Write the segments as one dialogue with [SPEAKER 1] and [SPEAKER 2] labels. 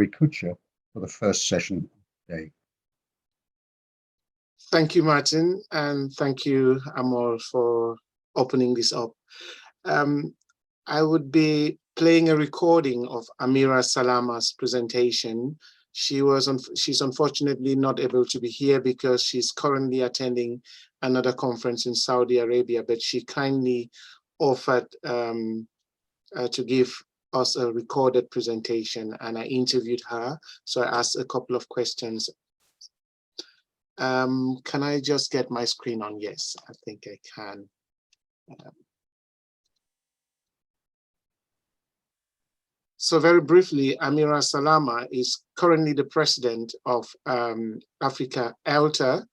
[SPEAKER 1] Kucha for the first session today.
[SPEAKER 2] Thank you, Martin, and thank you, Amor, for opening this up. I would be playing a recording of Amira Salama's presentation. She's unfortunately not able to be here because she's currently attending another conference in Saudi Arabia, but she kindly offered to give us a recorded presentation, and I interviewed her. So I asked a couple of questions. Can I just get my screen on? Yes, I think I can. So very briefly, Amira Salama is currently the president of Africa ELTA.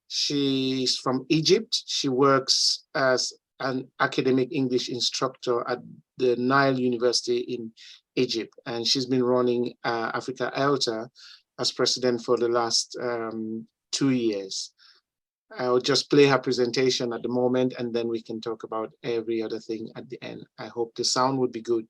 [SPEAKER 2] She's from Egypt. She works as an academic English instructor at the Nile University in Egypt. And she's been running Africa ELTA as president for the last 2 years. I'll just play her presentation at the moment, and then we can talk about every other thing at the end. I hope the sound would be good.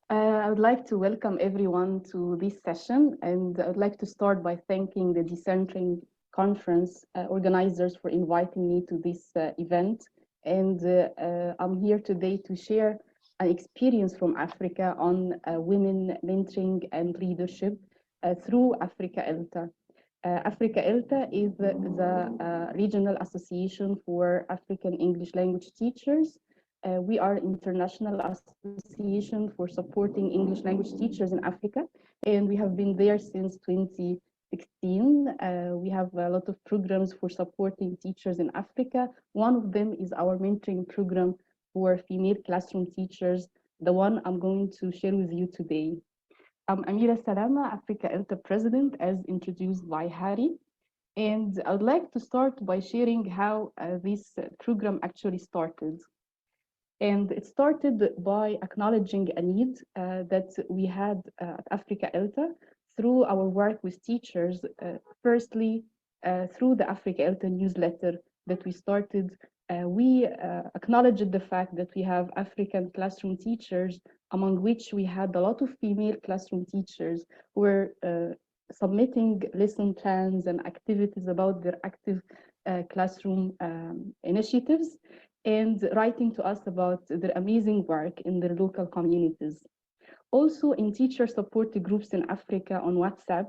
[SPEAKER 3] I would like to welcome everyone to this session, and I would like to start by thanking the Decentering Conference organizers for inviting me to this event. And I'm here today to share an experience from Africa on women mentoring and leadership through Africa ELTA. Africa ELTA is the regional association for African English language teachers. We are an international association for supporting English language teachers in Africa, and we have been there since 2016. We have a lot of programs for supporting teachers in Africa. One of them is our mentoring program for female classroom teachers, the one I'm going to share with you today. I'm Amira Salama, Africa ELTA president, as introduced by Harry. And I would like to start by sharing how this program actually started. And it started by acknowledging a need that we had at Africa ELTA through our work with teachers. Firstly, through the Africa ELTA newsletter that we started, we acknowledged the fact that we have African classroom teachers, among which we had a lot of female classroom teachers who were submitting lesson plans and activities about their active classroom initiatives, and writing to us about their amazing work in their local communities. Also in teacher support groups in Africa on WhatsApp,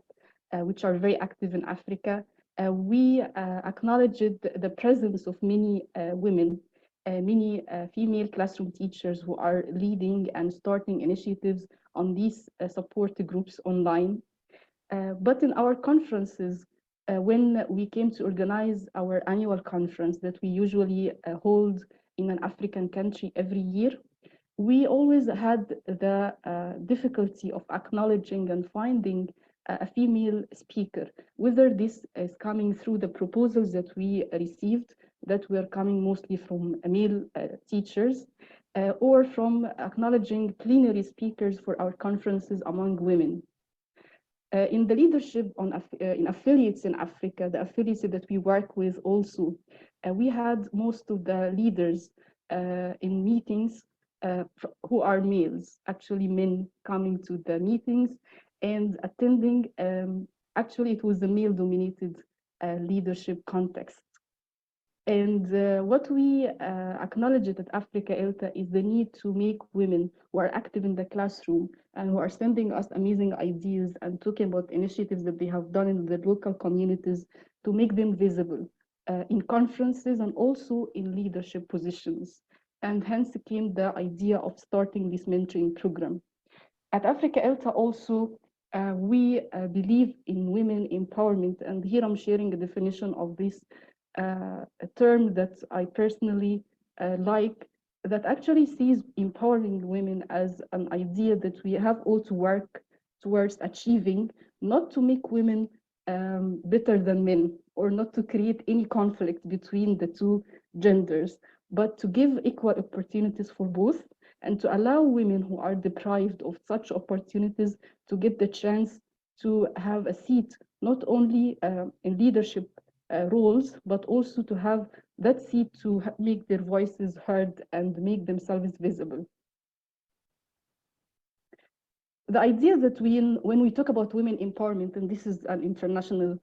[SPEAKER 3] which are very active in Africa, we acknowledged the presence of many women, many female classroom teachers who are leading and starting initiatives on these support groups online. But in our conferences, when we came to organize our annual conference that we usually hold in an African country every year, we always had the difficulty of acknowledging and finding a female speaker, whether this is coming through the proposals that we received that were coming mostly from male teachers, or from acknowledging plenary speakers for our conferences among women. In the leadership in affiliates in Africa, the affiliates that we work with also, we had most of the leaders in meetings who are males, actually men coming to the meetings and attending. Actually, it was a male-dominated leadership context. And what we acknowledged at Africa ELTA is the need to make women who are active in the classroom and who are sending us amazing ideas and talking about initiatives that they have done in the local communities, to make them visible in conferences and also in leadership positions. And hence came the idea of starting this mentoring program. At Africa ELTA also, we believe in women empowerment. And here I'm sharing a definition of this a term that I personally like, that actually sees empowering women as an idea that we have all to work towards achieving, not to make women better than men, or not to create any conflict between the two genders, but to give equal opportunities for both, and to allow women who are deprived of such opportunities to get the chance to have a seat, not only in leadership roles, but also to have that seat to make their voices heard and make themselves visible. The idea that when we talk about women empowerment, and this is an international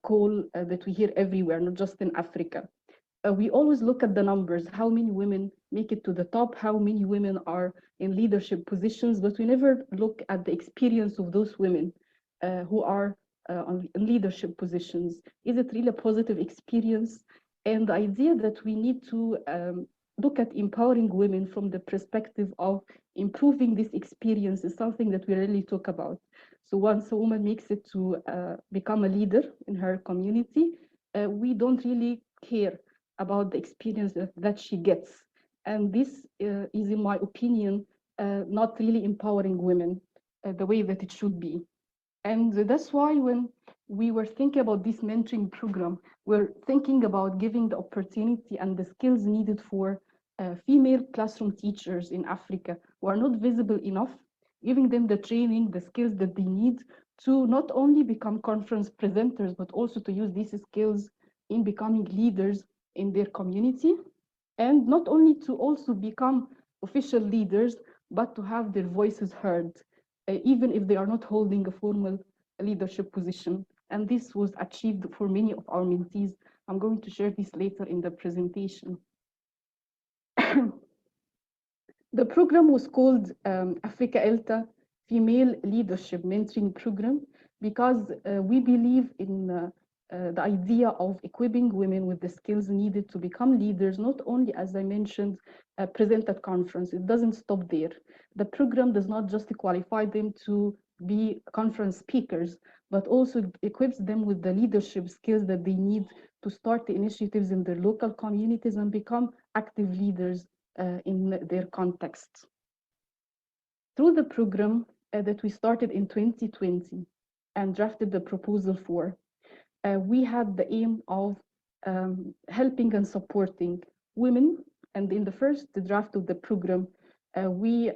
[SPEAKER 3] call that we hear everywhere, not just in Africa, we always look at the numbers, how many women make it to the top, how many women are in leadership positions, but we never look at the experience of those women who are in leadership positions. Is it really a positive experience? And the idea that we need to look at empowering women from the perspective of improving this experience is something that we really talk about. So once a woman makes it to become a leader in her community, we don't really care about the experience that she gets. And this is, in my opinion, not really empowering women the way that it should be. And that's why when we were thinking about this mentoring program, we're thinking about giving the opportunity and the skills needed for female classroom teachers in Africa who are not visible enough, giving them the training, the skills that they need to not only become conference presenters, but also to use these skills in becoming leaders in their community, and not only to also become official leaders, but to have their voices heard, even if they are not holding a formal leadership position. And this was achieved for many of our mentees. I'm going to share this later in the presentation. The program was called Africa ELTA Female Leadership Mentoring Program because we believe in the idea of equipping women with the skills needed to become leaders, not only, as I mentioned, present at conference. It doesn't stop there. The program does not just qualify them to be conference speakers, but also equips them with the leadership skills that they need to start the initiatives in their local communities and become active leaders in their context. Through the program that we started in 2020 and drafted the proposal for, we had the aim of helping and supporting women. And in the first draft of the program, we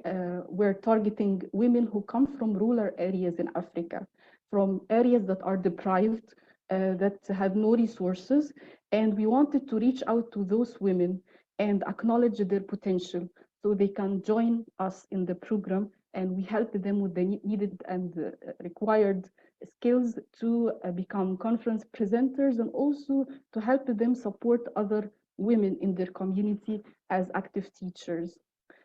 [SPEAKER 3] were targeting women who come from rural areas in Africa, from areas that are deprived, that have no resources. And we wanted to reach out to those women and acknowledge their potential so they can join us in the program, and we helped them with the needed and required skills to become conference presenters, and also to help them support other women in their community as active teachers.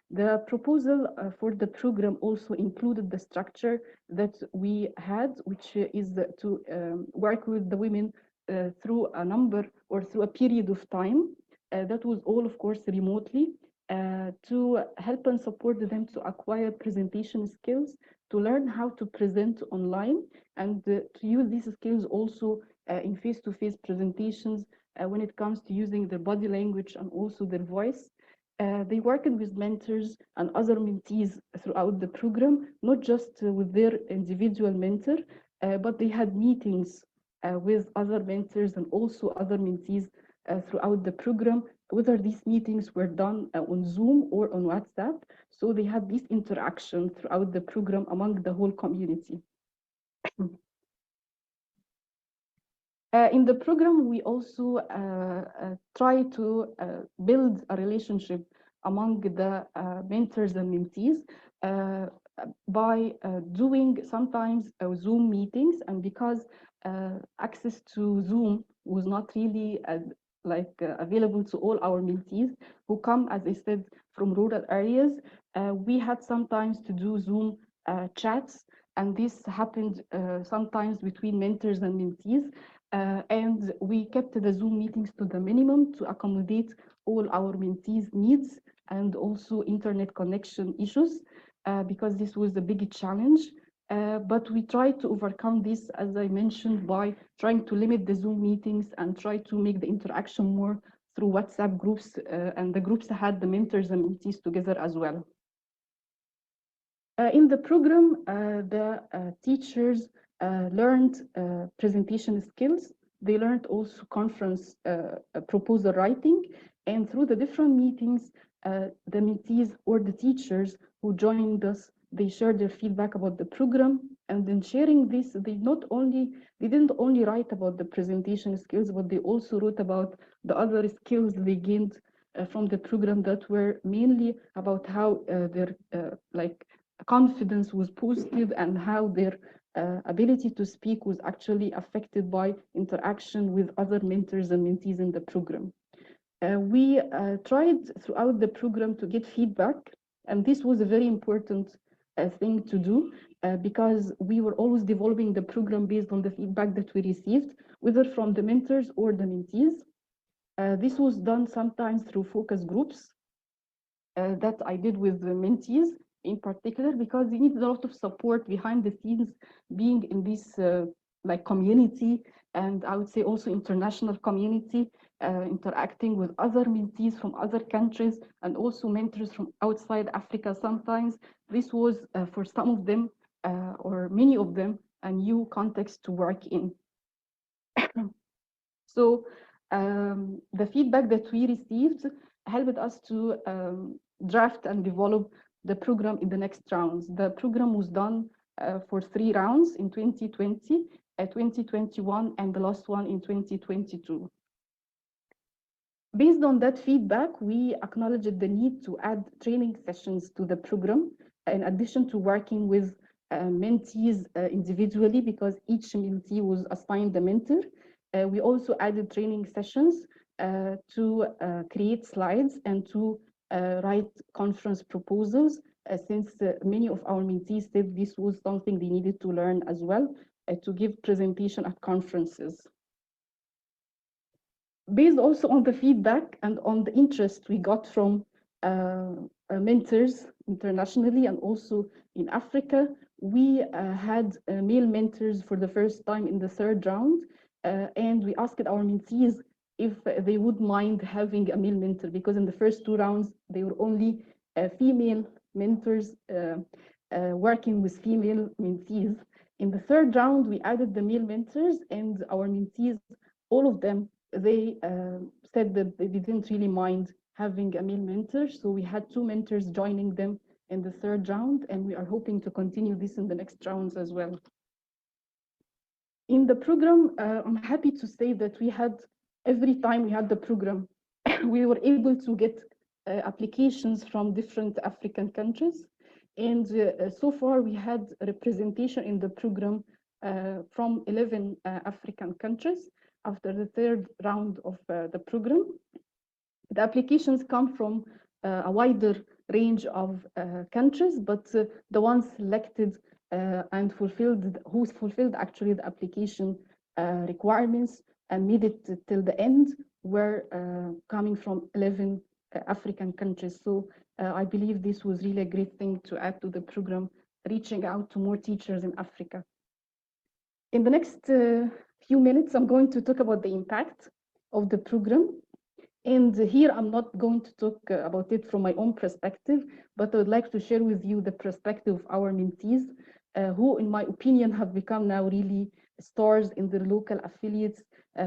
[SPEAKER 3] The proposal for the program also included the structure that we had, which is to work with the women through a number or through a period of time. That was all, of course, remotely, to help and support them to acquire presentation skills, to learn how to present online, and to use these skills also in face-to-face presentations when it comes to using their body language and also their voice. They worked with mentors and other mentees throughout the program, not just with their individual mentor, but they had meetings with other mentors and also other mentees throughout the program, whether these meetings were done on Zoom or on WhatsApp. So they had this interaction throughout the program among the whole community. In the program, we also try to build a relationship among the mentors and mentees by doing sometimes Zoom meetings. And because access to Zoom was not really available to all our mentees who come, as I said, from rural areas, we had sometimes to do Zoom chats, and this happened sometimes between mentors and mentees. And we kept the Zoom meetings to the minimum to accommodate all our mentees' needs and also internet connection issues, because this was a big challenge. But we tried to overcome this, as I mentioned, by trying to limit the Zoom meetings and try to make the interaction more through WhatsApp groups, and the groups had the mentors and mentees together as well. In the program, the teachers learned presentation skills. They learned also conference proposal writing, and through the different meetings, the mentees or the teachers who joined us, they shared their feedback about the program. And in sharing this, they didn't only write about the presentation skills, but they also wrote about the other skills they gained from the program that were mainly about how their confidence was boosted and how their ability to speak was actually affected by interaction with other mentors and mentees in the program. We tried throughout the program to get feedback, and this was a very important thing to do because we were always developing the program based on the feedback that we received, whether from the mentors or the mentees. This was done sometimes through focus groups that I did with the mentees in particular, because they need a lot of support behind the scenes, being in this like community, and I would say also international community, interacting with other mentees from other countries and also mentors from outside Africa sometimes. This was for some of them or many of them a new context to work in. So the feedback that we received helped us to draft and develop the program in the next rounds. The program was done for 3 rounds in 2020, 2021, and the last one in 2022. Based on that feedback, we acknowledged the need to add training sessions to the program, in addition to working with mentees individually, because each mentee was assigned a mentor. We also added training sessions to create slides and to write conference proposals, since many of our mentees said this was something they needed to learn as well, to give presentation at conferences. Based also on the feedback and on the interest we got from mentors internationally and also in Africa, we had male mentors for the first time in the 3rd round, and we asked our mentees if they would mind having a male mentor, because in the first 2 rounds, they were only female mentors working with female mentees. In the 3rd round, we added the male mentors, and our mentees, all of them, they said that they didn't really mind having a male mentor. So we had 2 mentors joining them in the 3rd round, and we are hoping to continue this in the next rounds as well. In the program, I'm happy to say that we had, every time we had the program, we were able to get applications from different African countries. And so far we had representation in the program from 11 African countries after the 3rd round of the program. The applications come from a wider range of countries, but the ones selected and who fulfilled actually the application requirements and made it till the end were coming from 11 African countries. So I believe this was really a great thing to add to the program, reaching out to more teachers in Africa. In the next few minutes, I'm going to talk about the impact of the program. And here I'm not going to talk about it from my own perspective, but I would like to share with you the perspective of our mentees, who, in my opinion, have become now really stars in their local affiliates,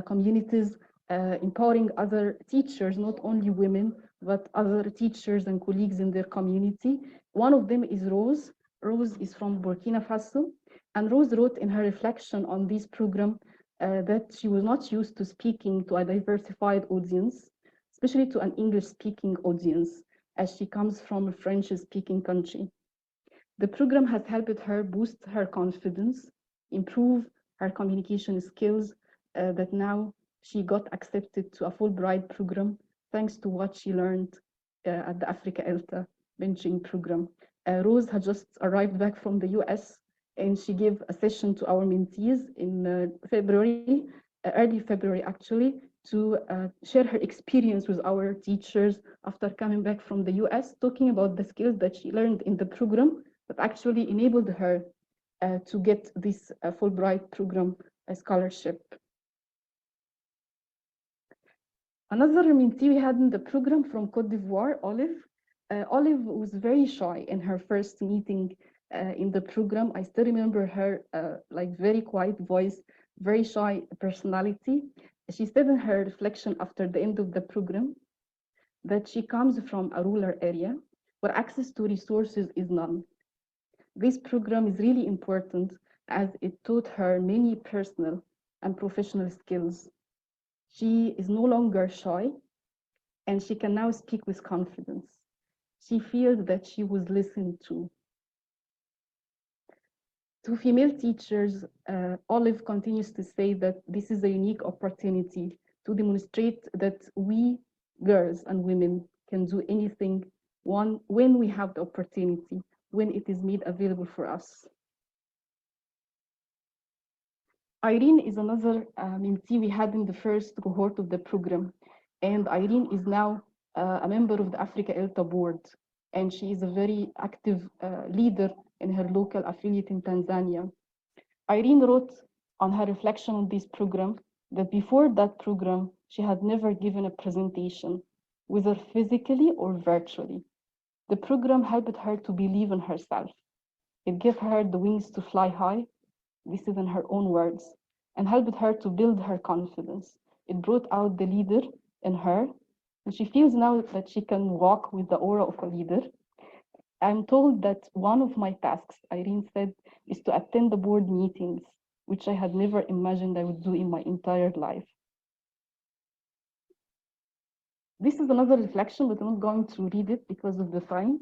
[SPEAKER 3] communities, empowering other teachers, not only women, but other teachers and colleagues in their community. One of them is Rose. Rose is from Burkina Faso, and Rose wrote in her reflection on this program that she was not used to speaking to a diversified audience, especially to an English-speaking audience, as she comes from a French-speaking country. The program has helped her boost her confidence, improve her communication skills, that now she got accepted to a Fulbright program, thanks to what she learned at the Africa ELTA benching program. Rose had just arrived back from the US, and she gave a session to our mentees in February, early February actually, to share her experience with our teachers after coming back from the US, talking about the skills that she learned in the program that actually enabled her to get this Fulbright program scholarship. Another mentee we had in the program from Cote d'Ivoire, Olive. Olive was very shy in her first meeting in the program. I still remember her like very quiet voice, very shy personality. She said in her reflection after the end of the program that she comes from a rural area where access to resources is none. This program is really important as it taught her many personal and professional skills. She is no longer shy, and she can now speak with confidence. She feels that she was listened to. To female teachers, Olive continues to say that this is a unique opportunity to demonstrate that we girls and women can do anything when we have the opportunity, when it is made available for us. Irene is another mentee we had in the first cohort of the program, and Irene is now a member of the Africa ELTA board, and she is a very active leader in her local affiliate in Tanzania. Irene wrote on her reflection on this program that before that program, she had never given a presentation, whether physically or virtually. The program helped her to believe in herself. It gave her the wings to fly high, this is in her own words, and helped her to build her confidence. It brought out the leader in her, and she feels now that she can walk with the aura of a leader. I'm told that one of my tasks, Irene said, is to attend the board meetings, which I had never imagined I would do in my entire life. This is another reflection, but I'm not going to read it because of the time.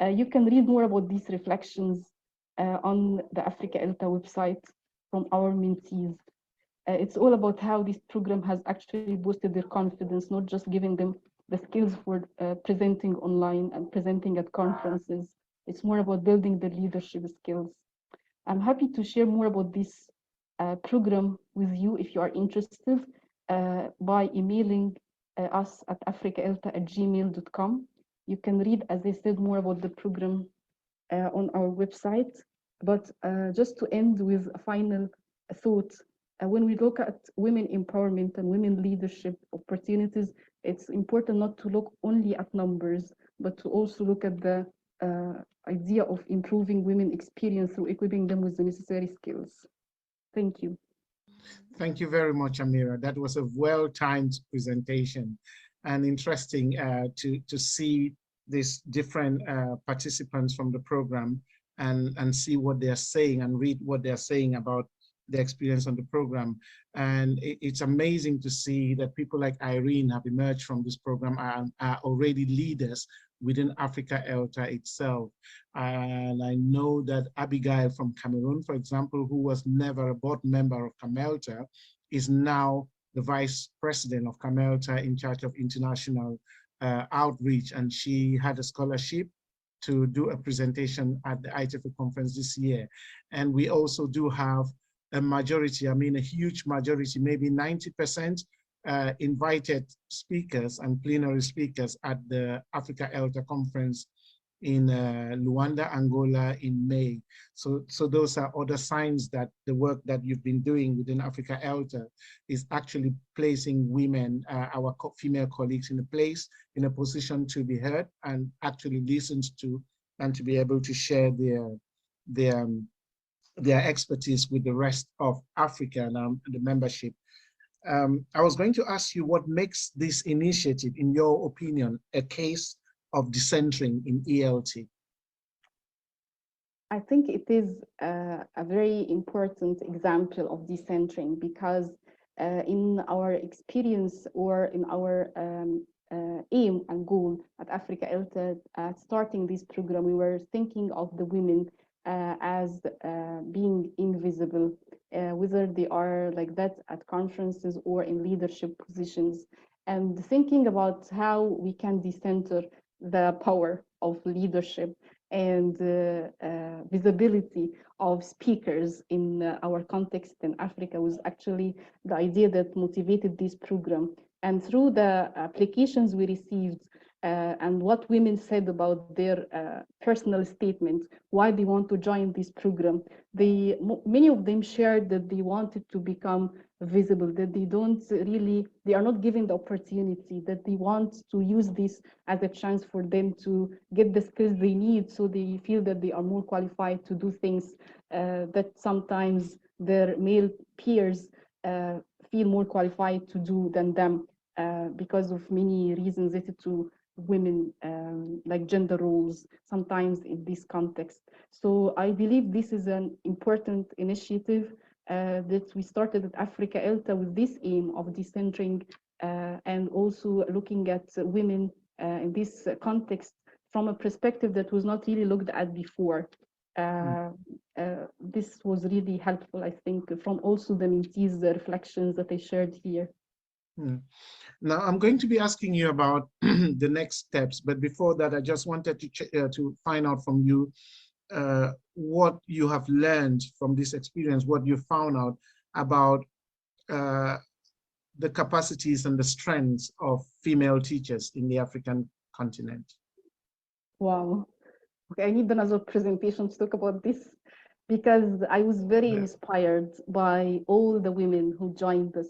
[SPEAKER 3] You can read more about these reflections on the Africa ELTA website from our mentees. It's all about how this program has actually boosted their confidence, not just giving them the skills for presenting online and presenting at conferences. It's more about building the leadership skills. I'm happy to share more about this program with you if you are interested by emailing us at africaelta@gmail.com. You can read, as I said, more about the program on our website. But just to end with a final thought, when we look at women empowerment and women leadership opportunities, it's important not to look only at numbers, but to also look at the idea of improving women experience through equipping them with the necessary skills. Thank you.
[SPEAKER 2] Thank you very much, Amira. That was a well-timed presentation and interesting to see these different participants from the program and see what they're saying and read what they're saying about the experience on the program. And it's amazing to see that people like Irene have emerged from this program and are already leaders within Africa ELTA itself. And I know that Abigail from Cameroon, for example, who was never a board member of CAMELTA, is now the vice president of CAMELTA in charge of international outreach. And she had a scholarship to do a presentation at the ITF conference this year. And we also do have a majority, I mean a huge majority, maybe 90% invited speakers and plenary speakers at the Africa ELTA conference in Luanda, Angola in May. So those are other signs that the work that you've been doing within Africa ELTA is actually placing women, our female colleagues in a position to be heard and actually listened to and to be able to share their expertise with the rest of Africa and the membership. I was going to ask you what makes this initiative, in your opinion, a case of decentering in ELT?
[SPEAKER 3] I think it is a very important example of decentering because in our experience or in our aim and goal at Africa ELTA, at starting this program, we were thinking of the women as being invisible, whether they are like that at conferences or in leadership positions, and thinking about how we can decenter the power of leadership and visibility of speakers in our context in Africa was actually the idea that motivated this program. And through the applications we received and what women said about their personal statements, why they want to join this program, many of them shared that they wanted to become visible, that they are not given the opportunity, that they want to use this as a chance for them to get the skills they need, so they feel that they are more qualified to do things that sometimes their male peers feel more qualified to do than them because of many reasons related to women, like gender roles, sometimes in this context. So I believe this is an important initiative that we started at Africa ELTA with this aim of decentering and also looking at women in this context from a perspective that was not really looked at before. This was really helpful, I think, from also the mentees, the reflections that I shared here.
[SPEAKER 2] Now, I'm going to be asking you about the next steps, but before that, I just wanted to find out from you what you have learned from this experience, what you found out about the capacities and the strengths of female teachers in the African continent.
[SPEAKER 3] Wow. Okay, I need another presentation to talk about this because I was very inspired by all the women who joined us.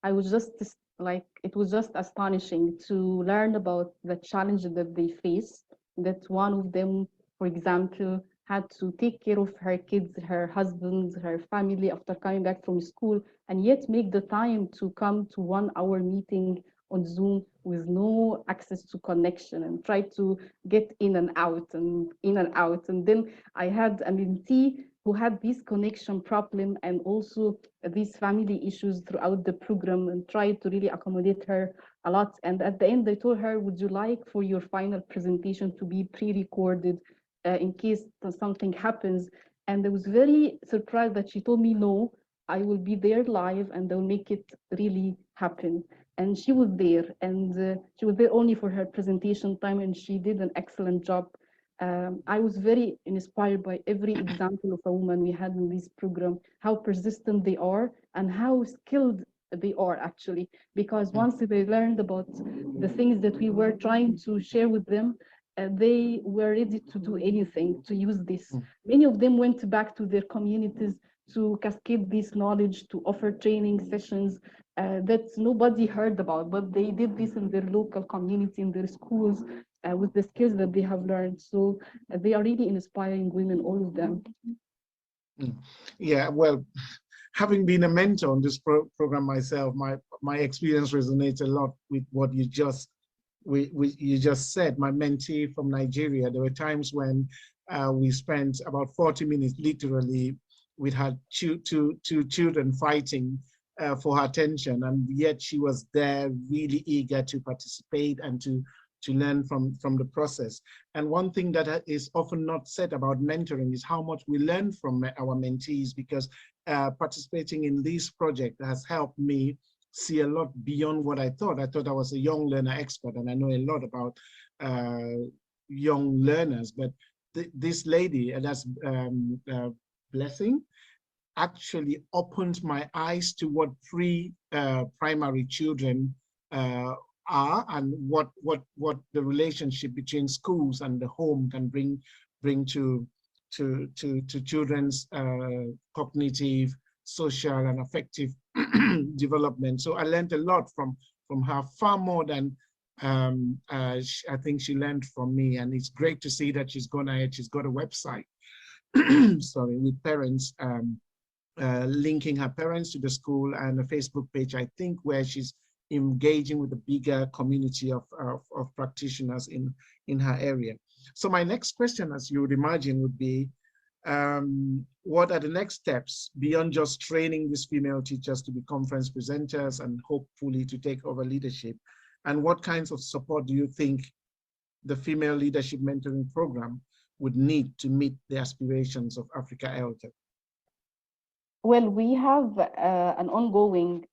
[SPEAKER 3] I was just like, it was just astonishing to learn about the challenges that they face, that one of them, for example, had to take care of her kids, her husband, her family after coming back from school, and yet make the time to come to 1 hour meeting on Zoom with no access to connection and try to get in and out and in and out. And then I had a mentee who had this connection problem and also these family issues throughout the program and tried to really accommodate her a lot. And at the end, I told her, would you like for your final presentation to be pre-recorded in case something happens? And I was very surprised that she told me, no, I will be there live and they'll make it really happen. And she was there, and she was there only for her presentation time, and she did an excellent job. I was very inspired by every example of a woman we had in this program, how persistent they are and how skilled they are actually, because once they learned about the things that we were trying to share with them, they were ready to do anything to use this. Many of them went back to their communities to cascade this knowledge, to offer training sessions that nobody heard about, but they did this in their local community, in their schools, with the skills that they have learned. So they are really inspiring women, all of them.
[SPEAKER 2] Yeah, well, having been a mentor on this program myself, my experience resonates a lot with what you just said. My mentee from Nigeria, there were times when we spent about 40 minutes literally. We had two children fighting for her attention, and yet she was there really eager to participate and to learn from the process. And one thing that is often not said about mentoring is how much we learn from our mentees, because participating in this project has helped me see a lot beyond what I thought. I thought I was a young learner expert and I know a lot about young learners, but this lady, and that's Blessing, actually opened my eyes to what pre-primary children are, and what the relationship between schools and the home can bring to children's cognitive, social, and affective development. So I learned a lot from her, far more than I think she learned from me. And it's great to see that she's gone ahead. She's got a website, sorry, with parents, linking her parents to the school, and a Facebook page, I think, where she's engaging with a bigger community of practitioners in her area. So my next question, as you would imagine, would be, what are the next steps beyond just training these female teachers to be conference presenters and hopefully to take over leadership? And what kinds of support do you think the female leadership mentoring program would need to meet the aspirations of Africa ELTA?
[SPEAKER 3] Well, we have an ongoing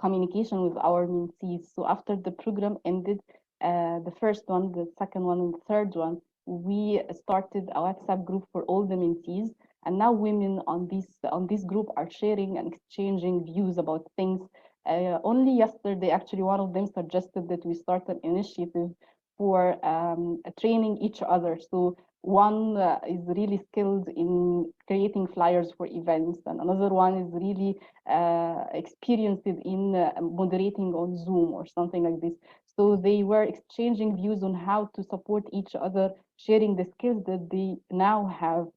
[SPEAKER 3] communication with our mentees. So after the program ended, the first one, the second one, and the third one, we started a WhatsApp group for all the mentees. And now women on this group are sharing and exchanging views about things. Only yesterday, actually, one of them suggested that we start an initiative for training each other. So one is really skilled in creating flyers for events, and another one is really experienced in moderating on Zoom or something like this. So they were exchanging views on how to support each other, sharing the skills that they now have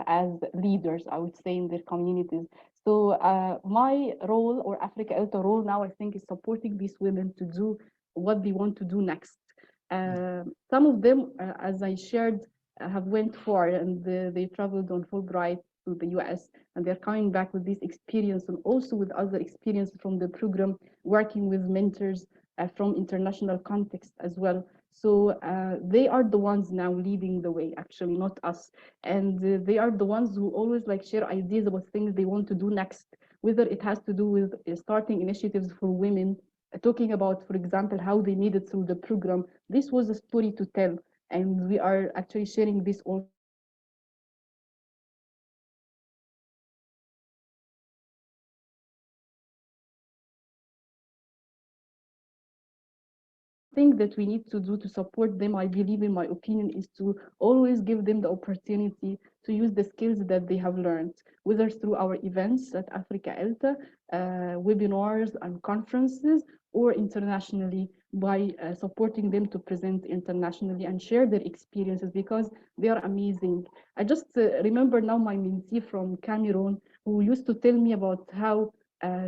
[SPEAKER 3] as leaders, I would say, in their communities. So my role, or Africa ELTA role now, I think, is supporting these women to do what they want to do next. Some of them, as I shared, have went far, and they traveled on Fulbright to the US, and they're coming back with this experience and also with other experience from the program, working with mentors from international context as well. So they are the ones now leading the way, actually, not us. And they are the ones who always like share ideas about things they want to do next, whether it has to do with starting initiatives for women, talking about, for example, how they made it through the program. This was a story to tell, and we are actually sharing this also with the youth. Thing that we need to do to support them, I believe, in my opinion, is to always give them the opportunity to use the skills that they have learned, whether through our events at Africa ELTA, webinars and conferences, or internationally by supporting them to present internationally and share their experiences because they are amazing. I just remember now my mentee from Cameroon who used to tell me about how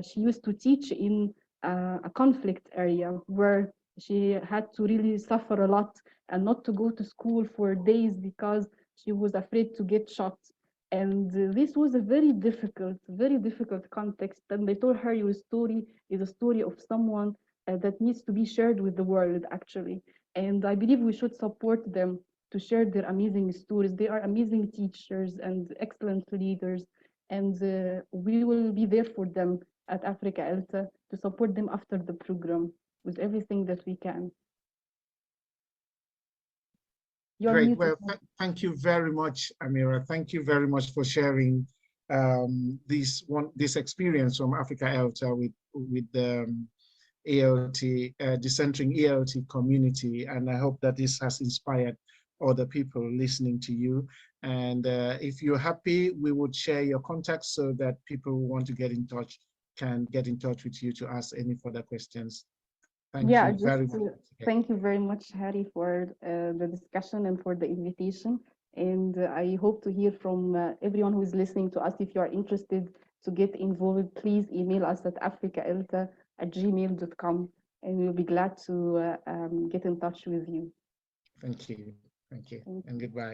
[SPEAKER 3] she used to teach in a conflict area where she had to really suffer a lot and not to go to school for days because she was afraid to get shot. And this was a very difficult context. And they told her your story is a story of someone that needs to be shared with the world, actually. And I believe we should support them to share their amazing stories. They are amazing teachers and excellent leaders. And we will be there for them at Africa ELTA to support them after the program with everything that we can. You're
[SPEAKER 2] Great.
[SPEAKER 3] muted.
[SPEAKER 2] Well, thank you very much, Amira. Thank you very much for sharing this experience from Africa ELTA with the ELT, decentering ELT community. And I hope that this has inspired other people listening to you. And if you're happy, we would share your contacts so that people who want to get in touch can get in touch with you to ask any further questions. Thank
[SPEAKER 3] Yeah,
[SPEAKER 2] you
[SPEAKER 3] just
[SPEAKER 2] very much.
[SPEAKER 3] thank you very much, Harry, for the discussion and for the invitation. And I hope to hear from everyone who is listening to us. If you are interested to get involved, please email us at africaelta@gmail.com, and we'll be glad to get in touch with you.
[SPEAKER 2] Thank you. Thank you.
[SPEAKER 3] Thank you.
[SPEAKER 2] And goodbye.